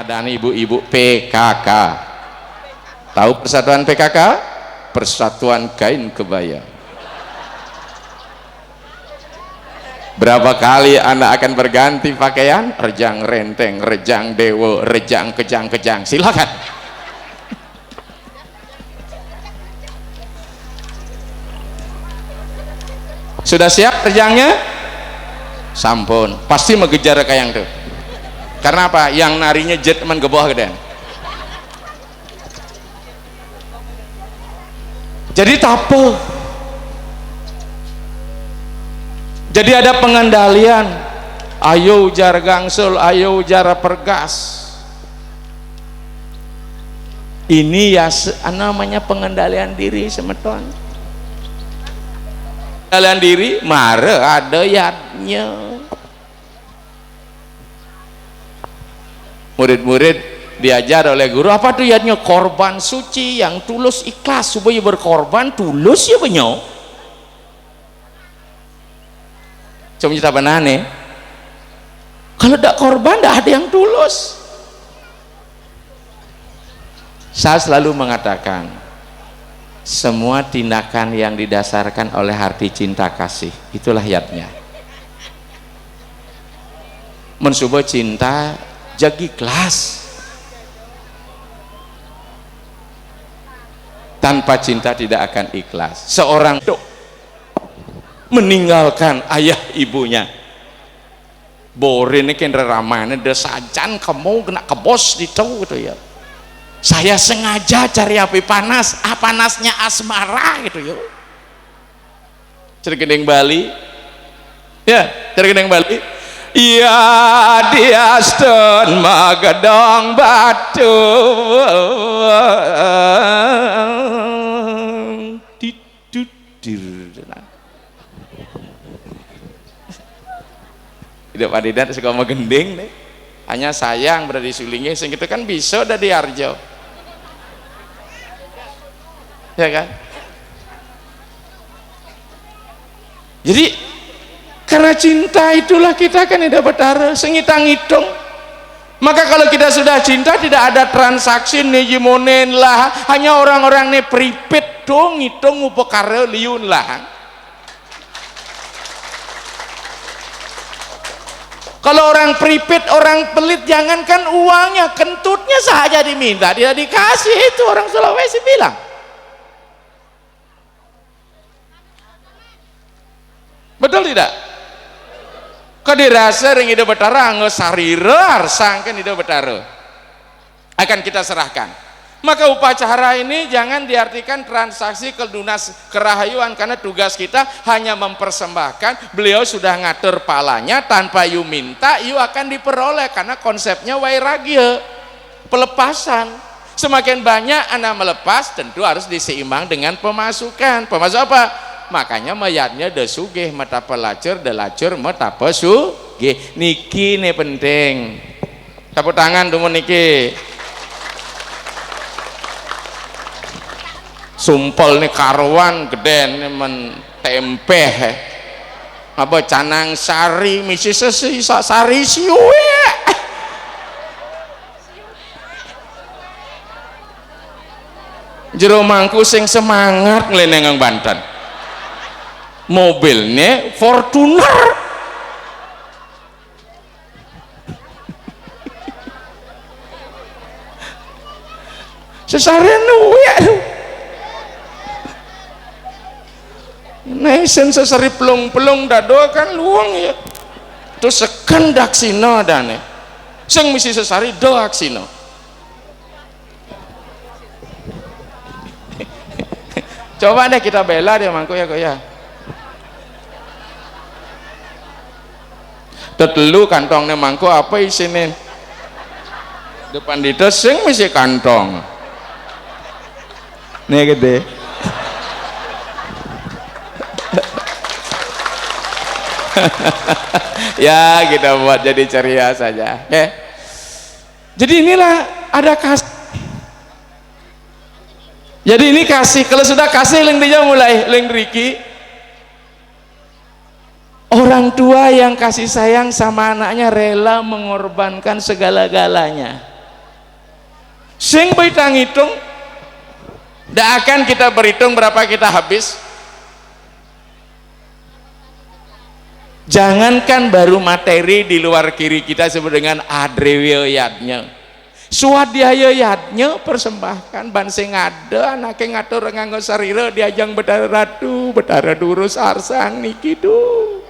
keadaan ibu-ibu PKK. Tahu persatuan PKK? Persatuan Kain Kebaya. Berapa kali Anda akan berganti pakaian? Rejang renteng, rejang dewa, rejang kejang-kejang. Silakan. Sudah siap rejangnya? Sampun. Pasti mengejar kayak yang tuh. Karena apa? Yang narinya jet teman ke bawah gedean. Jadi tape. Jadi ada pengendalian. Ayo ujar gangsul, ayo ujar pergas. Ini ya namanya pengendalian diri semeton. Pengendalian diri, mare ada yadnya. Murid-murid diajar oleh guru, apa tuh yadnya? Korban suci yang tulus ikhlas, supaya berkorban tulus ya benyo. Cuma kita benane, kalau tidak korban tidak ada yang tulus. Saya selalu mengatakan, semua tindakan yang didasarkan oleh arti cinta kasih, itulah yadnya. Mencoba cinta jagi kelas. Tanpa cinta tidak akan ikhlas. Seorang meninggalkan ayah ibunya, borin ini kena ramane desajan kamu kena kebos di tahu gitu ya. Saya sengaja cari api panas, panasnya asmara gitu ya. Cergendeng Bali, ya cergendeng Bali. Ya diasten magedong batu hidup adidat suka mau gending nih, hanya sayang berada di sulingnya, sing itu kan bisa udah di Arjo, ya kan? Jadi karena cinta itulah kita kan tidak betara sengitang-hitung. Maka kalau kita sudah cinta tidak ada transaksi nejimonen lah, hanya orang-orang nih pripet dong ngitung upekare liun lah. Kalau orang pripet, orang pelit, jangankan uangnya, kentutnya saja diminta, tidak dikasih. Itu orang Sulawesi bilang. Betul tidak? Kau dirasa yang hidup betara nggak sarira arsangkan hidup betara akan kita serahkan. Maka upacara ini jangan diartikan transaksi kelunas kerahayuan, karena tugas kita hanya mempersembahkan. Beliau sudah ngatur palanya, tanpa you minta you akan diperoleh, karena konsepnya wairagya, pelepasan. Semakin banyak Anda melepas, tentu harus diseimbang dengan pemasukan. Pemasuk apa? Makanya mayatnya de sugih mata pelacur, de lacur mata pesugih. Niki nih penting. Tepuk tangan dulu niki. Sumpel nih karuan geden nih men tempe. Apa canang sari misi sesi sari siwe. Jero mangku sing semangat nglenengang Banten. Mobilnya Fortuner. Sesarian nuya. Nesen sesari pelung-pelung dado kan luang ya. Terus sekendak sino dane. Sing misi sesari doak sino. Coba deh kita bela dia mangku ya kok ya. Tetelu kantongnya mangku apa isinya? Depan itu sing misi kantong. Nih gede. Ya kita buat jadi ceria saja. Jadi inilah ada kasih. Jadi ini kasih. Kalau sudah kasih leng dia mulai leng Riki. Orang tua yang kasih sayang sama anaknya rela mengorbankan segala-galanya. sing kita ngitung tidak akan kita berhitung berapa kita habis. Jangankan baru materi di luar kiri kita sebut dengan adrewiyatnya, swadhyayatnya persembahkan ban sing ada anake ngatur nganggo sarira diajang betara durus arsang niki tuh.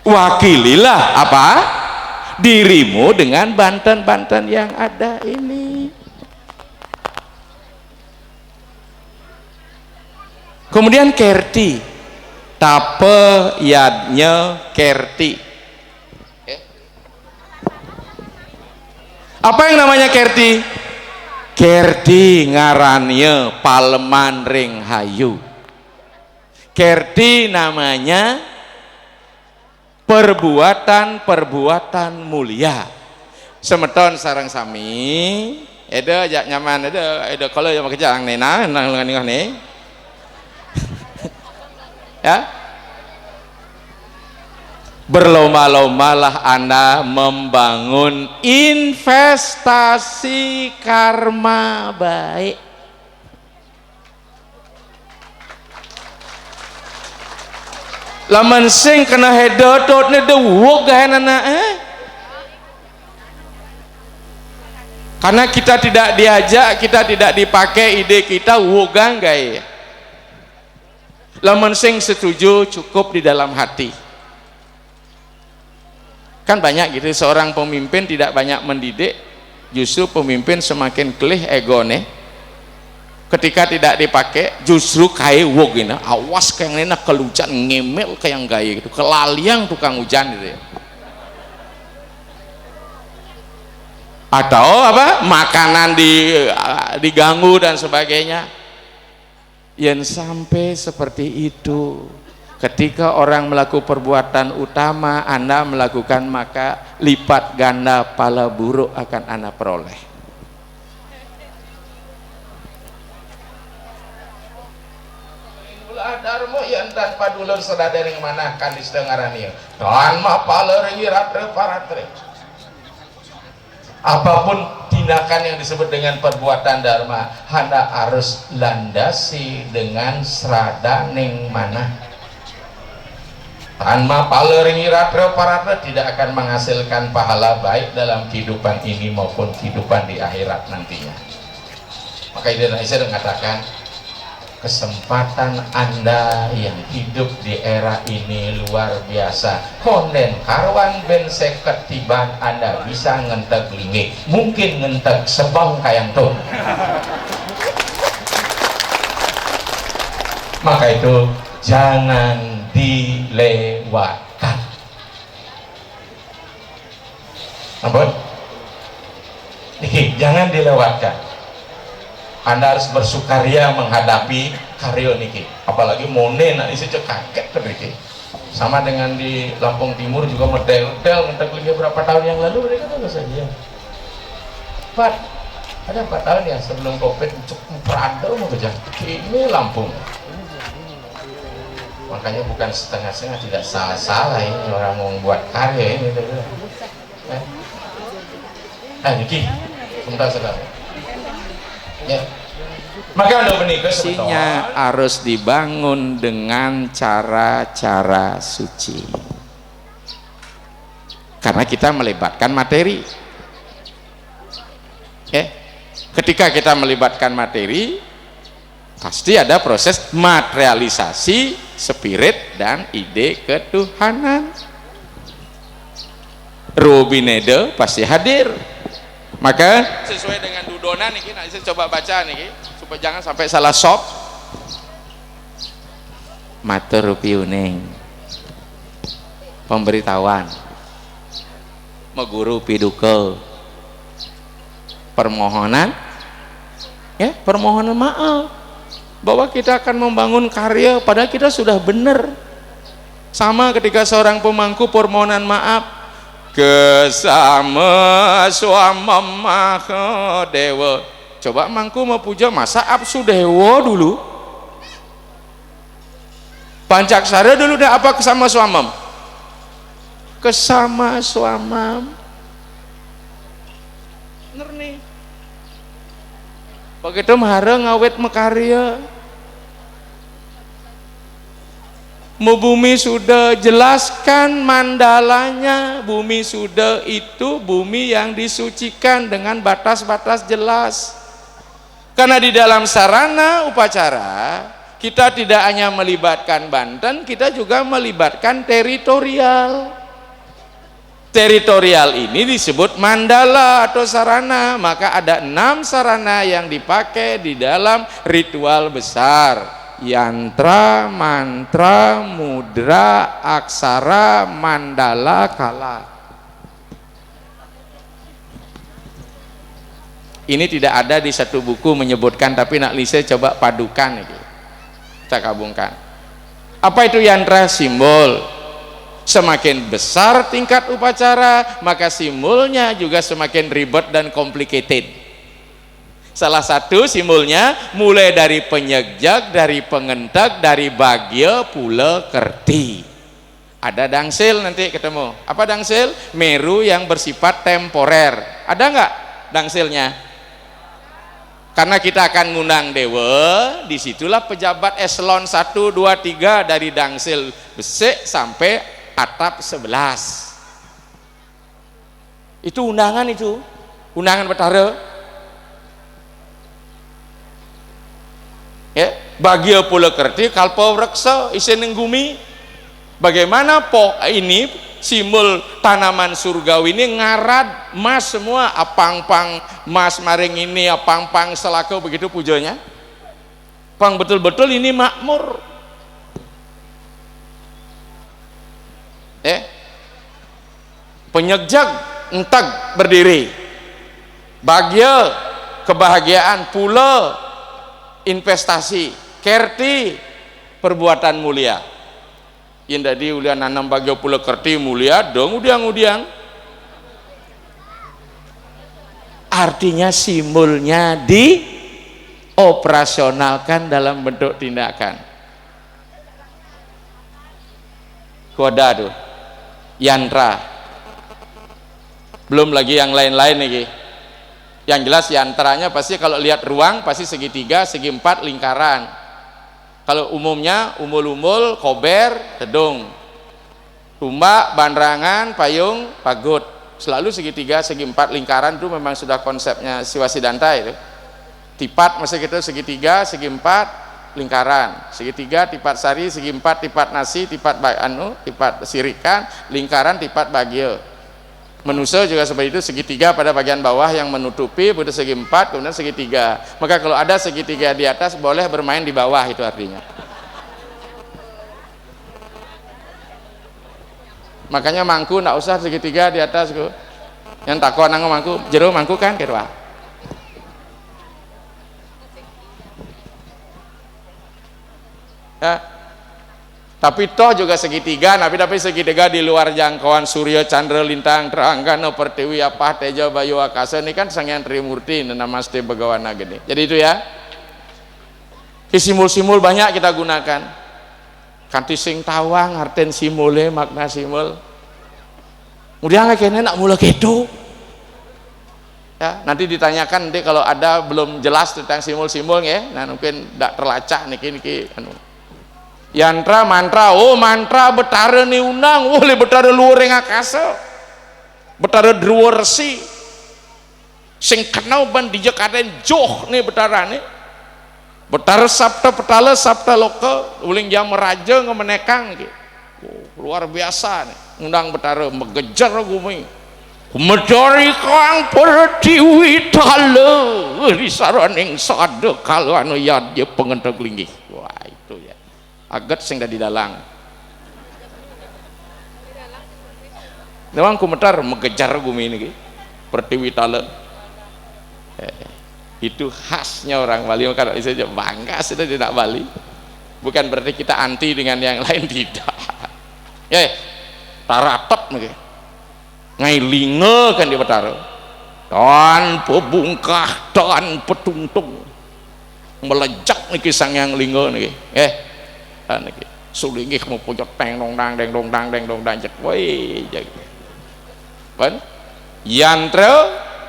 Wakililah apa? Dirimu dengan banten-banten yang ada ini. Kemudian kerti, tape yadnya kerti. Apa yang namanya kerti? Kerti ngarannya paleman ring hayu. Kerti namanya perbuatan mulia. Semeton sarang sami eda jak nyaman eda kalau yang kerja ang nena nang nih ya, berlomba-lombalah Anda membangun investasi karma baik. Laman sing kena hedot ne dewok gahenana karena kita tidak diajak, kita tidak dipakai ide kita wogang gaya. Lamun sing setuju cukup di dalam hati. Kan banyak gitu, seorang pemimpin tidak banyak mendidik, justru pemimpin semakin kelih egone. Ketika tidak dipakai justru kayak wog gitu. Awas kayak nena kelucan ngemel kayak gaya gitu, kelaliang tukang hujan gitu ya. Atau apa makanan diganggu dan sebagainya. Yang sampai seperti itu, ketika orang melakukan perbuatan utama Anda melakukan, maka lipat ganda pala buruk akan Anda peroleh. Darmo yang tanpa dulur sedadering mana kan disengarani dan mapala rengirat reparatre. Apapun tindakan yang disebut dengan perbuatan dharma, Anda harus landasi dengan serada ning mana. Tanpa paleringirat reparata tidak akan menghasilkan pahala baik dalam kehidupan ini maupun kehidupan di akhirat nantinya. Maka Indonesia mengatakan kesempatan Anda yang hidup di era ini luar biasa. Konden karwan ben seket tiban Anda bisa ngentek lingi, mungkin ngentek sebang kayang tuh. Maka itu jangan dilewatkan. Ampun, jangan dilewatkan. Anda harus bersukaria menghadapi karyo niki, apalagi monen nanti saya kaget niki. Sama dengan di Lampung Timur juga model ngentek lagi berapa tahun yang lalu mereka tuh saja. Ada 4 tahun ya sebelum Covid cukup perado mau kerja. Ini Lampung. Makanya bukan setengah-setengah, tidak salah-salah ini orang mau buat karya ini. Niki, sebentar saudara. Ya. Maka sinya harus dibangun dengan cara-cara suci. Karena kita melibatkan materi. Ketika kita melibatkan materi, pasti ada proses materialisasi spirit dan ide ketuhanan. Rubinede pasti hadir. Maka sesuai dengan dudonan nih, nanti saya coba baca nih supaya jangan sampai salah sop. Matur piuning pemberitahuan meguru piduke permohonan permohonan maaf bahwa kita akan membangun karya padahal kita sudah benar. Sama ketika seorang pemangku permohonan maaf kesama swama dewa. Coba mangku mau puja masa absu dewa dulu, pancaksara dulu dah apa kesama swamam? Kesama swamam. bener nih begitu mahara ngawet mekarya mau bumi sudah jelaskan mandalanya. Bumi sudah itu bumi yang disucikan dengan batas-batas jelas, karena di dalam sarana upacara kita tidak hanya melibatkan Banten, kita juga melibatkan teritorial. Teritorial ini disebut mandala atau sarana. Maka ada 6 sarana yang dipakai di dalam ritual besar: yantra, mantra, mudra, aksara, mandala, kala. Ini tidak ada di satu buku menyebutkan, tapi nak lise coba padukan ini. Kita gabungkan. Apa itu yantra? Simbol. Semakin besar tingkat upacara, maka simbolnya juga semakin ribet dan complicated. Salah satu simbolnya mulai dari penyegjak, dari pengentek, dari bagya, pula, kerti. Ada dangsil nanti ketemu. Apa dangsil? Meru yang bersifat temporer. Ada nggak dangsilnya? Karena kita akan ngundang dewa, disitulah pejabat eselon 1, 2, 3 dari dangsil besek sampai atap 11. Itu undangan, itu undangan Betara. Ya, bagya pula kerti kalpa reksa isen nenggumi. Bagaimana ini simbol tanaman surgawi ini ngarad mas semua, apang-pang mas maring ini, apang-pang selaka, begitu pujanya. Pang betul-betul ini makmur. Penyegjak entag berdiri, bagya kebahagiaan, pula investasi, kerti perbuatan mulia. Yang tadi ulian nanam bagya pula kerti mulia dong udiang-udiang. Artinya simbolnya dioperasionalkan dalam bentuk tindakan. Koda tuh, yantra, belum lagi yang lain-lain nih. Yang jelas yantranya pasti kalau lihat ruang pasti segitiga, segi 4, lingkaran. Kalau umumnya umul-umul, kober, tedung, tumbak, banderangan, payung, pagut, selalu segitiga, segi 4, lingkaran. Itu memang sudah konsepnya Siwasidanta itu. Tipat masih gitu, segitiga, segi 4, lingkaran, segitiga, tipat sari, segi 4, tipat nasi, tipat tipat sirikan, lingkaran, tipat bagya. Manusia juga seperti itu, segitiga pada bagian bawah yang menutupi, begitu segi 4, kemudian segitiga. Maka kalau ada segitiga di atas boleh bermain di bawah, itu artinya. Makanya mangku nggak usah segitiga di atas, yang takut nang mangku, jero mangku kan kedua. Ya. Tapi toh juga segitiga, tapi segitiga di luar jangkauan surya, chandra, lintang, teranggana, pertiwi, apa, teja, bayu, akasa. Ini kan Sanghyang Trimurti, namaste bagawana gini. Jadi itu ya. Simbol-simbol banyak kita gunakan. Kanti sing tawang, arten simbole, makna simbol. Kemudian kayaknya nak mula gitu. Ya, nanti ditanyakan nanti kalau ada belum jelas tentang simbol-simbol ya. Nah mungkin tidak terlacak niki yantra, mantra. Oh mantra Betara nih undang, oleh Betara luar yang akasa, Betara druwa resi sing kenal ban dijakaten joh nih Betara nih, Betara sabta petala sabta loka uling jam meraja ngemenekang gitu. Luar biasa nih undang Betara mengejar gumi medari kang pertiwi tala di saraning sada kalau anu yad dia pengentek linggih. Wah itu ya agat sing di dalang. Memang kumetar mengejar gumi ini pertiwi tala. Itu khasnya orang Bali. Maka saya bangga sudah tidak Bali. Bukan berarti kita anti dengan yang lain, tidak. Ya, taratep nih. Ngai linga kan di Betara. Dan pebungkah dan petungtung melejak niki Sanghyang Lingga niki. Niki sulingih mau pojok teng dong dang deng dong dang deng dong dang cek woi jadi kan yantra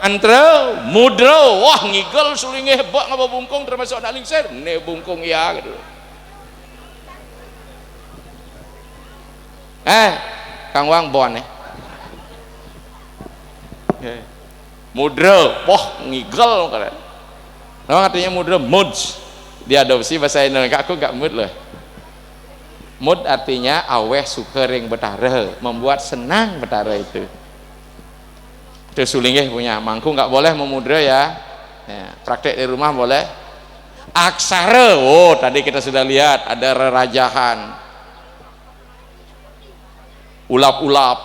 antara mudra wah ngigel sulinge hebak ngapa bungkung termasuk anak lingsir ne bungkung ya gitu. Kang Wang bon mudra wah ngigel kan nama artinya mudra muds diadopsi bahasa Indonesia aku gak mood loh. Mood artinya aweh suka ring betara membuat senang betara itu sulinge punya mangku nggak boleh memudra ya. Praktek di rumah boleh. Aksara tadi kita sudah lihat ada rerajahan ulap-ulap.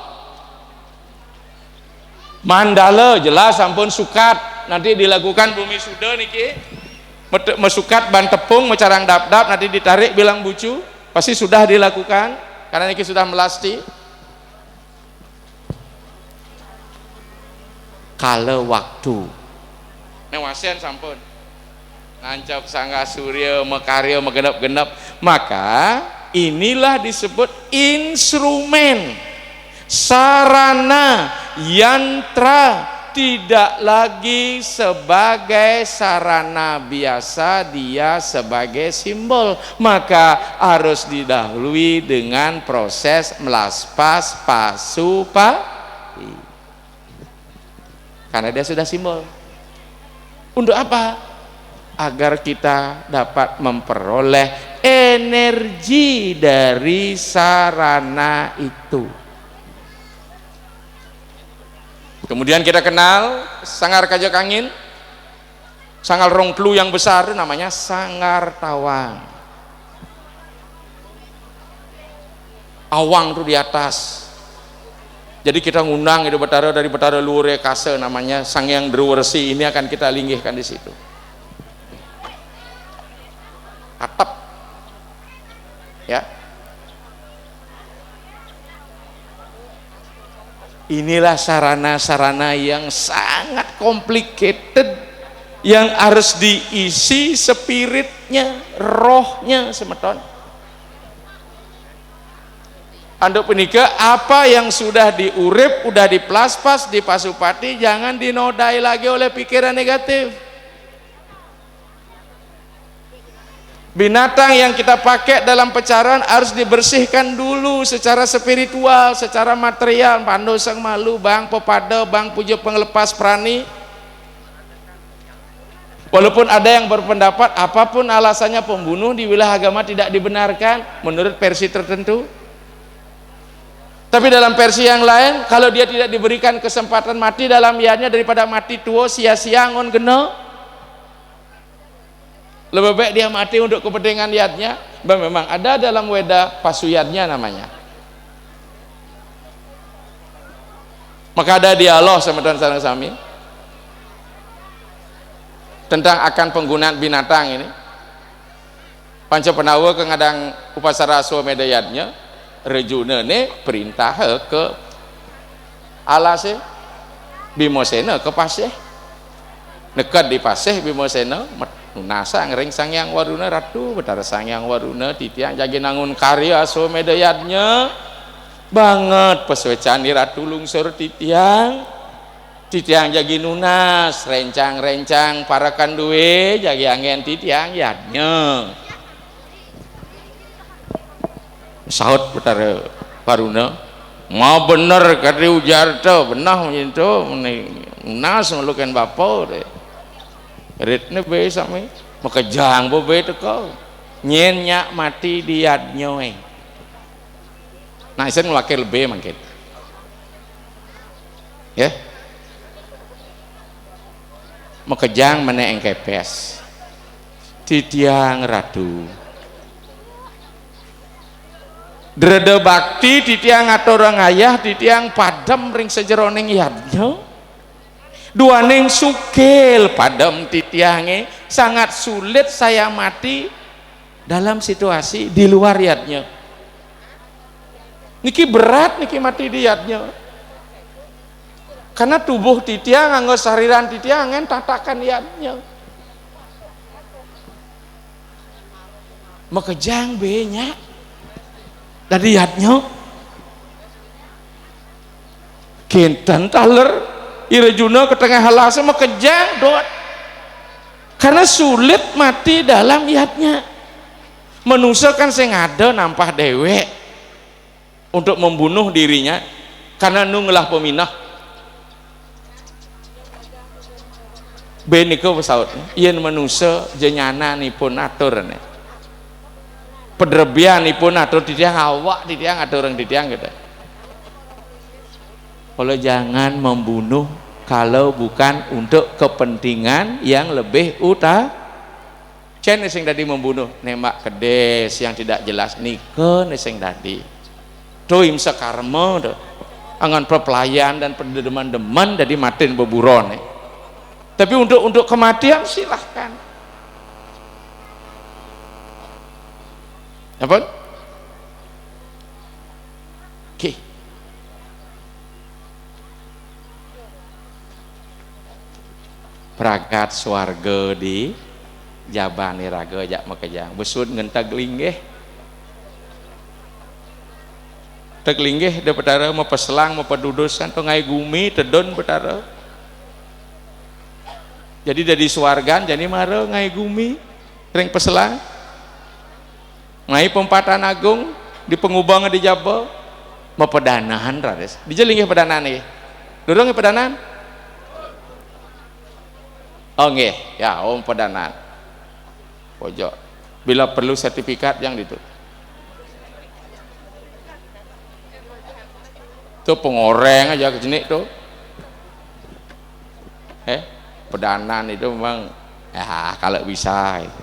Mandala jelas ampun sukat nanti dilakukan bumi suda niki mesukat ban tepung mecarang dap-dap nanti ditarik bilang bucu pasti sudah dilakukan karena niki sudah melasti. Kalau waktu newasen sampun ngancap sangga surya mekarya megenap-genap maka inilah disebut instrumen sarana yantra tidak lagi sebagai sarana biasa dia sebagai simbol maka harus didahului dengan proses melaspas pasupati karena dia sudah simbol. Untuk apa? Agar kita dapat memperoleh energi dari sarana itu. Kemudian kita kenal sangar kajak angin, sangar rongklu yang besar itu namanya sangar tawang. Awang itu di atas. Jadi kita ngundang itu betara dari betara luhur kase namanya Sangyang Derwersi ini akan kita linggihkan di situ. Atap, ya. Inilah sarana-sarana yang sangat complicated yang harus diisi spiritnya, rohnya semeton. Anduk penika apa yang sudah diurip, sudah diplaspas, dipasupati, jangan dinodai lagi oleh pikiran negatif. Binatang yang kita pakai dalam pecaran harus dibersihkan dulu secara spiritual, secara material. Pandu sang malu, bang pepada, bang puja penglepas prani. Walaupun ada yang berpendapat apapun alasannya pembunuh di wilayah agama tidak dibenarkan menurut versi tertentu. Tapi dalam versi yang lain, kalau dia tidak diberikan kesempatan mati dalam yadnya daripada mati tua sia-sia ngon geno, lebih baik dia mati untuk kepentingan yadnya. Memang ada dalam Weda pasuyadnya namanya. Maka ada dialog sama Tuan Sarang Sami tentang akan penggunaan binatang ini. Panca penawa kengadang upasara Aswameda yadnya. Rejuna ne perintah ke alase Bimosena ke paseh dekat di paseh Bimosena nasa ngering Sangyang Waruna ratu betara Sangyang Waruna titiang jagi nangun karya Aswameda yadnya banget peswecani ratu lungsur titiang jagi nunas rencang-rencang para kanduwe jagi angin titiang yadnya sahut betara Waruna mau bener kari ujar tu benah itu nas melukan bapa ritne be sami makejang bo be tu kau nyenyak mati diad nyoy nah isen wakil be mangkit ya makejang mana engkepes titiang ratu Drede bakti titiang ngatur ngayah titiang padam ring sejeroning yadnya dua neng sukil padam titiange sangat sulit saya mati dalam situasi di luar yadnya niki berat niki mati di yadnya karena tubuh titiang anggo sariran titiang tatakan yadnya makejang banyak dari yadnya kinten taler Irjuna ke tengah halas sama kejang dot, karena sulit mati dalam iatnya. Manusia kan sing ada nampah dewe untuk membunuh dirinya karena nunglah peminah. Beniko pesaut yen manusia jenyana nipun atur nih pedrebian nipun atur di tiang awak di tiang ada orang di tiang gitu. Kalau jangan membunuh kalau bukan untuk kepentingan yang lebih utama. Cen sing tadi membunuh nembak kedes yang tidak jelas nike sing tadi tuh imsa karma tuh angan pelayan dan pendeman-deman jadi matin beburon nih. Tapi untuk kematian silahkan. Apa? Oke. Pragat swarga di jabani raga jak makejang besut ngentag linggih. Teg linggih da betara mau peselang mau pedudusan to ngai gumi tedon betara. Jadi dari swargan jadi mare ngai gumi ring peselang ngai pempatan agung di pengubang di jaba mau pedanahan rades dijelinggih pedanaan nih dorong pedanaan oh nggih ya om pedanaan pojok bila perlu sertifikat yang itu tuh pengoreng aja ke sini tuh pedanan itu memang ya kalau bisa itu.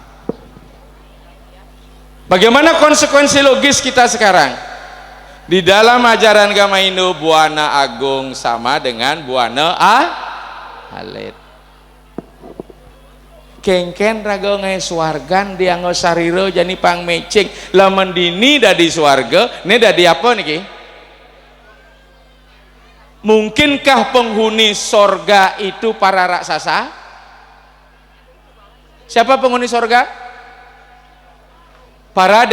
Bagaimana konsekuensi logis kita sekarang di dalam ajaran agama Hindu? Buana agung sama dengan buana alit. Kengken raga ngai swargan dianggo sariro jani pang mecing lamun dini dadi swarga ne dadi apa niki? Mungkinkah penghuni sorga itu para raksasa? Siapa penghuni sorga? Para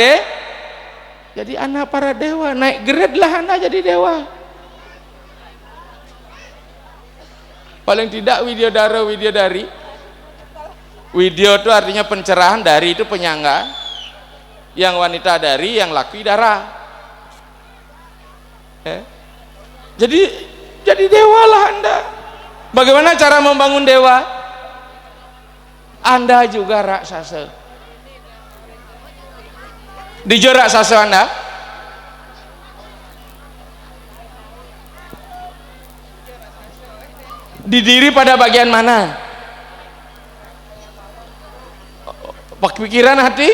jadi anak para dewa, naik grade lah anda jadi dewa. Paling tidak widyodara widyodari. Widyo itu artinya pencerahan, dari itu penyangga. Yang wanita dari, yang laki dara. Jadi dewa lah anda. Bagaimana cara membangun dewa? Anda juga raksasa. Dijo raksasa anda? Didiri pada bagian mana? Pikiran hati?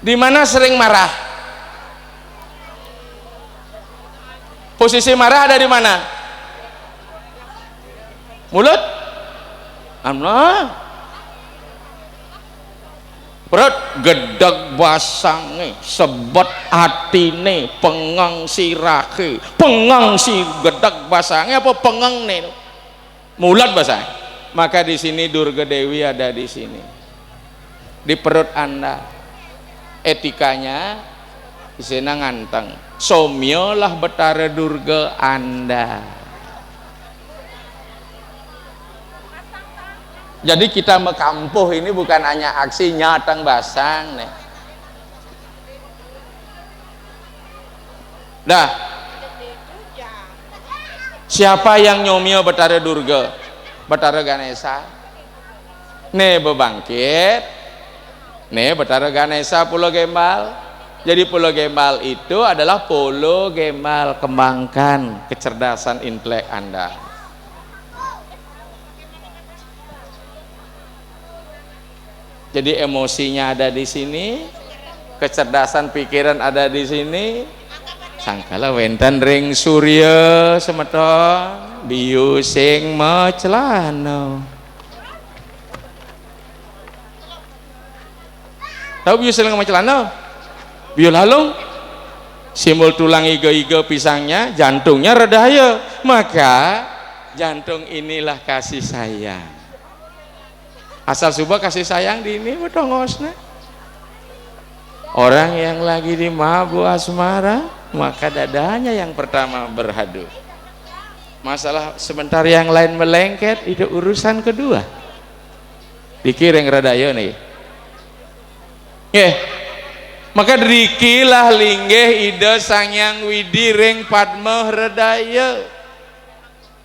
Di mana sering marah? Posisi marah ada di mana? Mulut? Allah. Perut gedeg basange, sebet atine, pengang sirake, pengang si gedeg basange apa pengang nih? Mulut basang. Maka di sini Durga Dewi ada di sini. Di perut Anda. Etikanya di sini nganteng. Somyolah betara Durga Anda. Jadi kita mekampuh ini bukan hanya aksi nyatang basang nih. Dah. Siapa yang nyomyo betara Durga? Betara Ganesha. Nih bebangkit. Nih betara Ganesha Pulau Gembal. Jadi Pulau Gembal itu adalah Pulau Gembal, kembangkan kecerdasan intelek Anda. Jadi emosinya ada di sini, kecerdasan pikiran ada di sini. Sangkala wenten ring surya semeton biu sing macelana. Tahu biu sing macelana? Biu lalung simbol tulang iga-iga pisangnya, jantungnya redaya. Maka jantung inilah kasih sayang. Asal subuh kasih sayang di ini betongosna. Orang yang lagi di mabuk asmara, maka dadanya yang pertama berhadu. Masalah sebentar yang lain melengket itu urusan kedua. Dikiring radaya nih. Maka dikilah linggih ide sangyang widi ring padma redaya.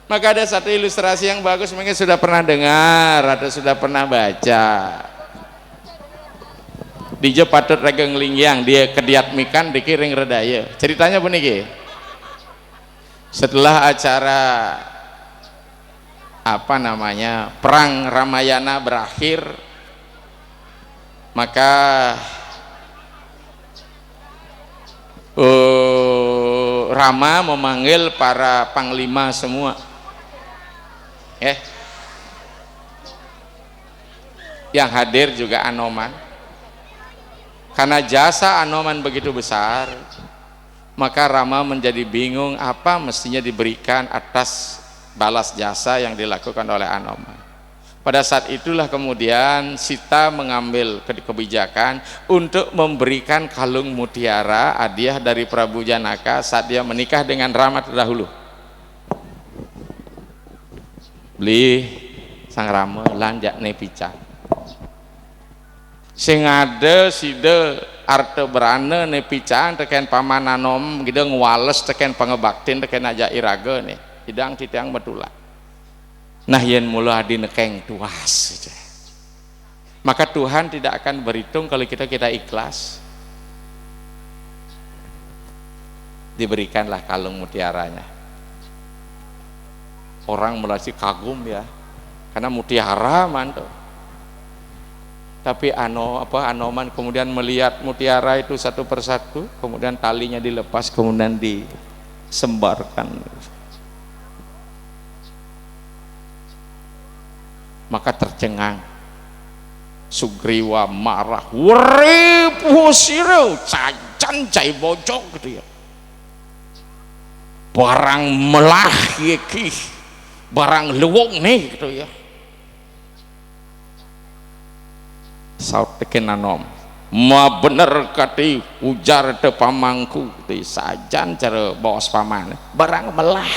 Maka ada satu ilustrasi yang bagus, mungkin sudah pernah dengar atau sudah pernah baca. Di patut regeng lingyang dia kediatmikan dikiring redaya. Ceritanya puniki. Setelah acara perang Ramayana berakhir, maka Rama memanggil para panglima semua, yang hadir juga Anoman. Karena jasa Anoman begitu besar, maka Rama menjadi bingung apa mestinya diberikan atas balas jasa yang dilakukan oleh Anoman. Pada saat itulah kemudian Sita mengambil kebijakan untuk memberikan kalung mutiara hadiah dari Prabu Janaka saat dia menikah dengan Rama terdahulu. Beli sang Rama lanjak nepica sing ada sida arte berana nepicang teken pamananom gitu ngwales teken pangebaktin teken aja iraga nih hidang titiang betula nah yen mula adi nekeng tuas gitu. Maka Tuhan tidak akan berhitung kalau kita ikhlas. Diberikanlah kalung mutiaranya. Orang mulai kagum ya karena mutiara mantap. Tapi Anoman kemudian melihat mutiara itu satu persatu, kemudian talinya dilepas, kemudian disembarkan. Maka tercengang. Sugriwa marah, "Weripu sira, cacan cai bojok," gitu ya. Barang melah iki, barang lewong nih gitu ya. Saut teken Anom, "Ma bener kati ujar te pamangku ti sajan cara bos paman barang melah."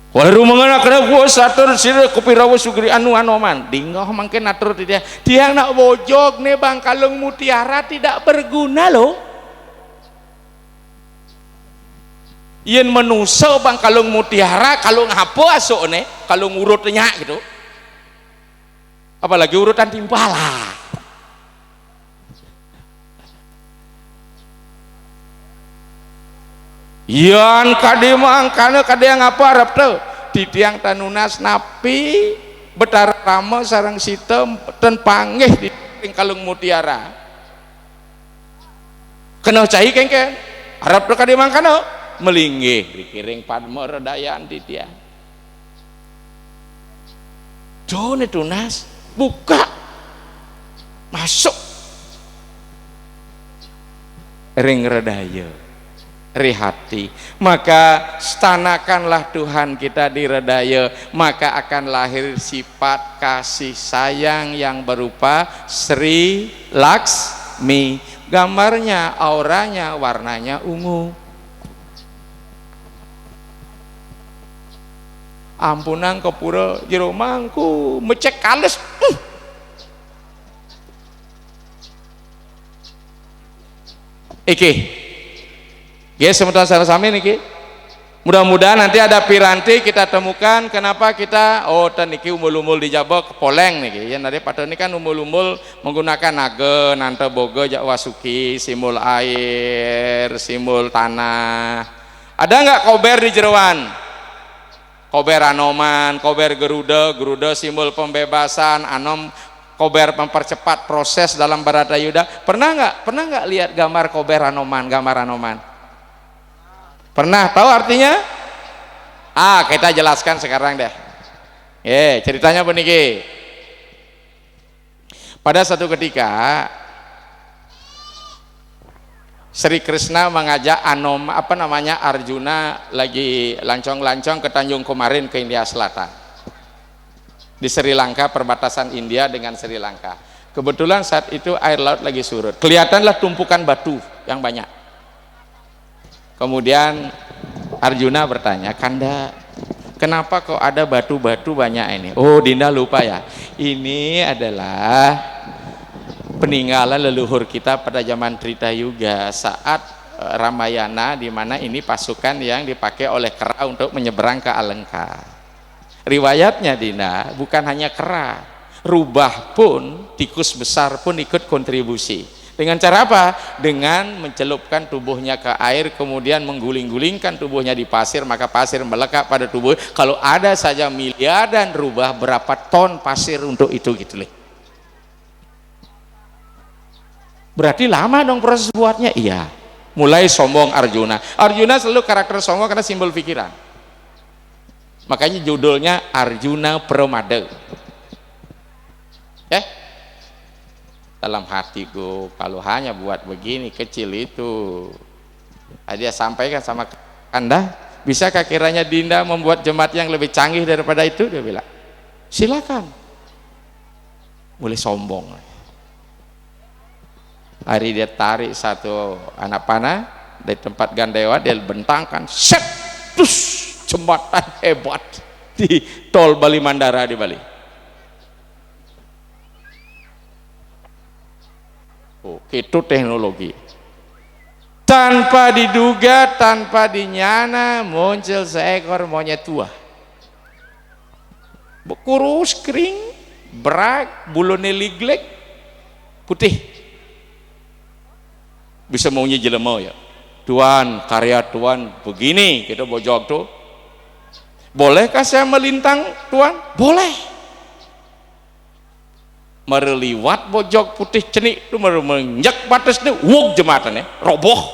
Walau mangana kana gua satur sira kupirawa Sugri Anoman dinggoh mangke natur dia nak bojog nih bang kalung mutiara tidak berguna loh. Yen manusia bang kalung mutiara kalung apa asuk nih kalung urutnya gitu. Apalagi urutan timpala. Yan kade mangkana kade yang apa arep teu di tiang tanunas napi Betara Rama sareng Sita ten panggih di kalung mutiara. Kena cai kengken arep teu kade mangkana melinggih dikiring padma redayaan di tiang. Jone tunas buka masuk ring redaya rihati, maka stanakanlah Tuhan kita di redaya, maka akan lahir sifat kasih sayang yang berupa Sri Laksmi. Gambarnya, auranya, warnanya ungu. Ampunan kepura jero mangku mecek kales. Iki ya sementara sama-sama niki mudah-mudahan nanti ada piranti kita temukan kenapa kita niki umul-umul dijabok poleng niki ya nanti pada ini kan umul-umul menggunakan naga nante boga wasuki simul air simul tanah. Ada nggak kober di jeroan? Kober Anoman, kober Geruda simbol pembebasan, Anom kober mempercepat proses dalam Baratayuda. Pernah nggak lihat gambar kober Anoman, gambar Anoman? Pernah tahu artinya? Kita jelaskan sekarang deh. Ceritanya begini. Pada satu ketika Sri Krishna mengajak Arjuna lagi lancong-lancong ke Tanjung Kumarin ke India Selatan di Sri Lanka, perbatasan India dengan Sri Lanka. Kebetulan saat itu air laut lagi surut, kelihatanlah tumpukan batu yang banyak. Kemudian Arjuna bertanya, Kanda, kenapa kok ada batu-batu banyak ini? Oh, Dinda lupa ya, ini adalah peninggalan leluhur kita pada zaman Trita Yuga saat Ramayana, di mana ini pasukan yang dipakai oleh kera untuk menyeberang ke Alengka. Riwayatnya Dinda, bukan hanya kera, rubah pun, tikus besar pun ikut kontribusi. Dengan cara apa? Dengan mencelupkan tubuhnya ke air, kemudian mengguling-gulingkan tubuhnya di pasir, maka pasir melekat pada tubuh. Kalau ada saja miliaran rubah, berapa ton pasir untuk itu gitu loh. Berarti lama dong proses buatnya? Iya. Mulai sombong Arjuna. Arjuna selalu karakter sombong karena simbol pikiran. Makanya judulnya Arjuna Pramada. Dalam hatiku kalau hanya buat begini kecil itu. Dia sampaikan sama Anda, bisakah kiranya Dinda membuat jemaat yang lebih canggih daripada itu? Dia bilang, silakan. Mulai sombong. Hari dia tarik satu anak panah dari tempat Gandewa, dia bentangkan, set, terus jembatan hebat di tol Bali Mandara di Bali. Oh, itu teknologi. Tanpa diduga, tanpa dinyana, muncul seekor monyet tua. Kurus, kering, berak, bulunya liglek, putih. Bisa maunya jelema ya. Tuan, karya Tuan begini, kita bojok tuh. Bolehkah saya melintang, Tuan? Boleh. Mereliwat bojok putih cenik itu menginjak batasnya, wuk jematannya roboh.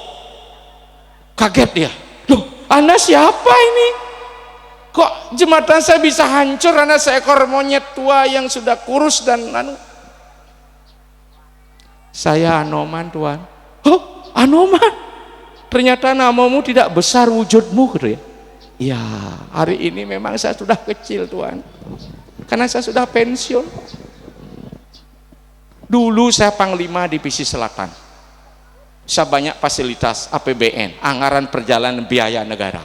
Kaget dia, loh, Anda siapa ini? Kok jembatan saya bisa hancur? Anda seekor monyet tua yang sudah kurus dan Saya Anoman, Tuan. Oh, Anoman, ternyata namamu tidak besar wujudmu gitu ya. Ya, hari ini memang saya sudah kecil, Tuan, karena saya sudah pensiun. Dulu saya Panglima Divisi Selatan, saya banyak fasilitas APBN, anggaran perjalanan biaya negara.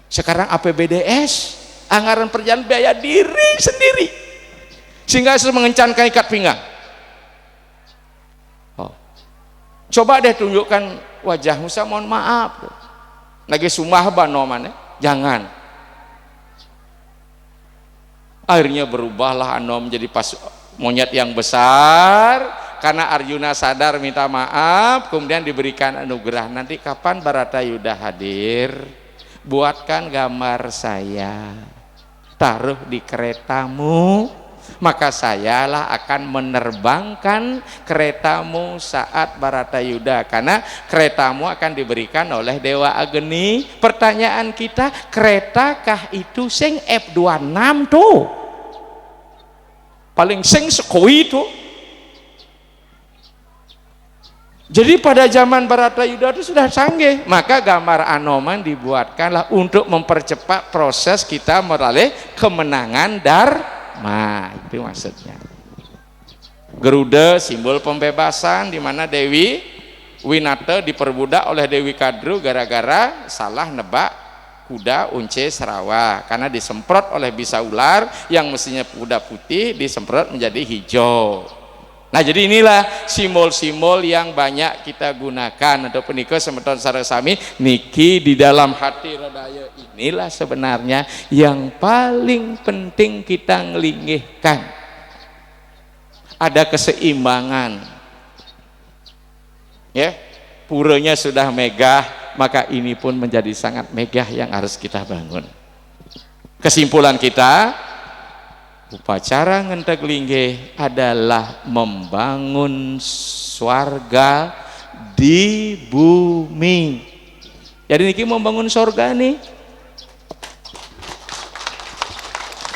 Sekarang APBDS, anggaran perjalanan biaya diri sendiri, sehingga saya mengencankan ikat pinggang. Coba deh tunjukkan wajahmu, saya mohon maaf. Lagi sumah banoman, jangan. Akhirnya berubahlah Anom menjadi monyet yang besar karena Arjuna sadar minta maaf, kemudian diberikan anugerah. Nanti kapan Baratayuda hadir, buatkan gambar saya, taruh di keretamu, maka sayalah akan menerbangkan keretamu saat Baratayuda, karena keretamu akan diberikan oleh Dewa Agni. Pertanyaan kita, keretakah itu sing F26 tuh? Paling sing sekoi itu. Jadi pada zaman Baratayuda itu sudah canggih, maka gambar Anoman dibuatkanlah untuk mempercepat proses kita meraih kemenangan Dharma. Itu maksudnya. Garuda simbol pembebasan, di mana Dewi Winata diperbudak oleh Dewi Kadru gara-gara salah nebak kuda unce Serawa, karena disemprot oleh bisa ular yang mestinya kuda putih disemprot menjadi hijau. Nah, jadi inilah simbol-simbol yang banyak kita gunakan untuk penikah semeton sarasami niki di dalam hati rodaya. Inilah sebenarnya yang paling penting kita ngelinggihkan, ada keseimbangan ya. Puranya sudah megah, maka ini pun menjadi sangat megah yang harus kita bangun. Kesimpulan kita, upacara ngentek linggih adalah membangun swarga di bumi. Jadi niki membangun surga nih.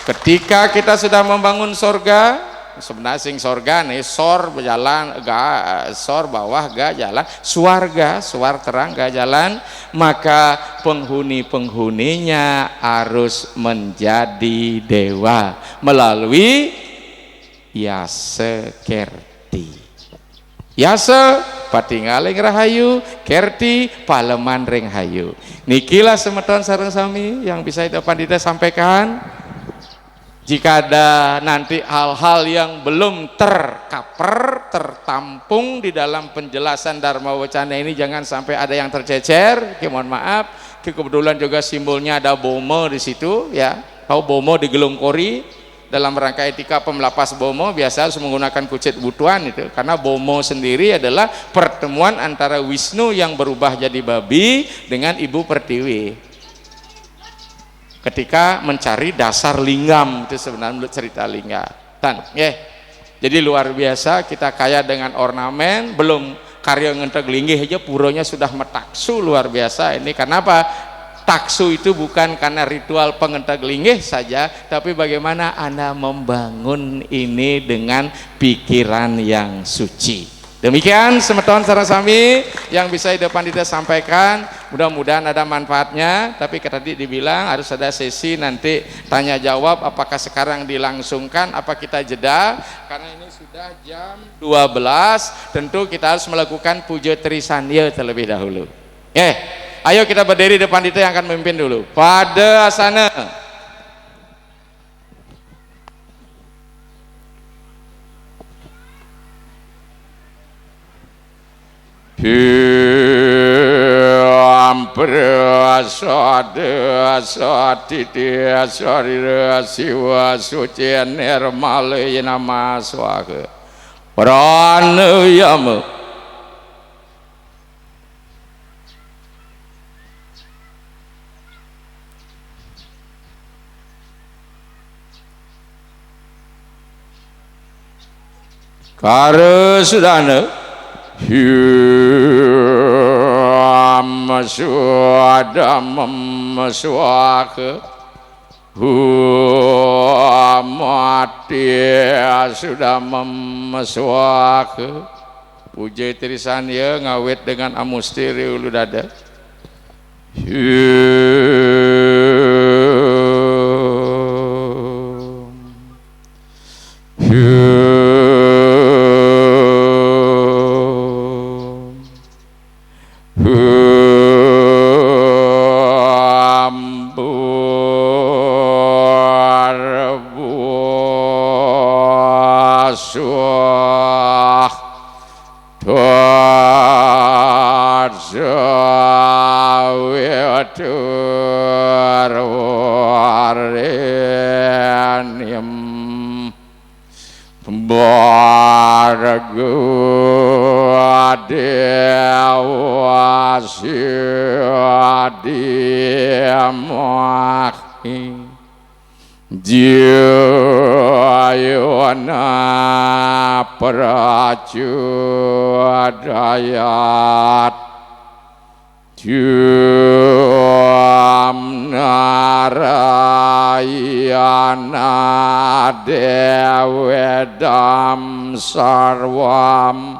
Ketika kita sudah membangun surga, sebenarnya sing sorga nih, sor berjalan ga, sor bawah ga jalan, swarga swar terang ga jalan, maka penghuni-penghuninya harus menjadi dewa melalui Yasa Kerti. Yasa patingaling rahayu kerti paleman ring hayu. Nikilah semeton sareng sami yang bisa itu pandita sampaikan. Jika ada nanti hal-hal yang belum tercover, tertampung di dalam penjelasan Dharma Wacana ini, jangan sampai ada yang tercecer. Mohon maaf, kebetulan juga simbolnya ada bomo di situ, ya. Tahu bomo di gelung kori dalam rangka etika pemelapas bomo biasa harus menggunakan kucit butuan itu, karena bomo sendiri adalah pertemuan antara Wisnu yang berubah jadi babi dengan Ibu Pertiwi. Ketika mencari dasar lingam, itu sebenarnya menurut cerita lingga. Jadi luar biasa, kita kaya dengan ornamen, belum karya ngenteg linggih aja puronya sudah metaksu luar biasa. Ini kenapa? Taksu itu bukan karena ritual pengenteg linggih saja, tapi bagaimana Anda membangun ini dengan pikiran yang suci. Demikian semeton sareng sami yang bisa Ida Pandita sampaikan, mudah-mudahan ada manfaatnya. Tapi tadi dibilang harus ada sesi nanti tanya jawab, apakah sekarang dilangsungkan, apa kita jeda, karena ini sudah jam 12, tentu kita harus melakukan puja trisanya terlebih dahulu. Ayo kita berdiri depan Pandita yang akan memimpin dulu. Pada asana. Siwa suci nirmale nama swaga pranayama karasudana Maswadamam swaka mati sudamam swaka. Puja tirisan ya ngawet dengan amustiri ulu dada. Jayana pracudayat Jum narayana dewedam sarwam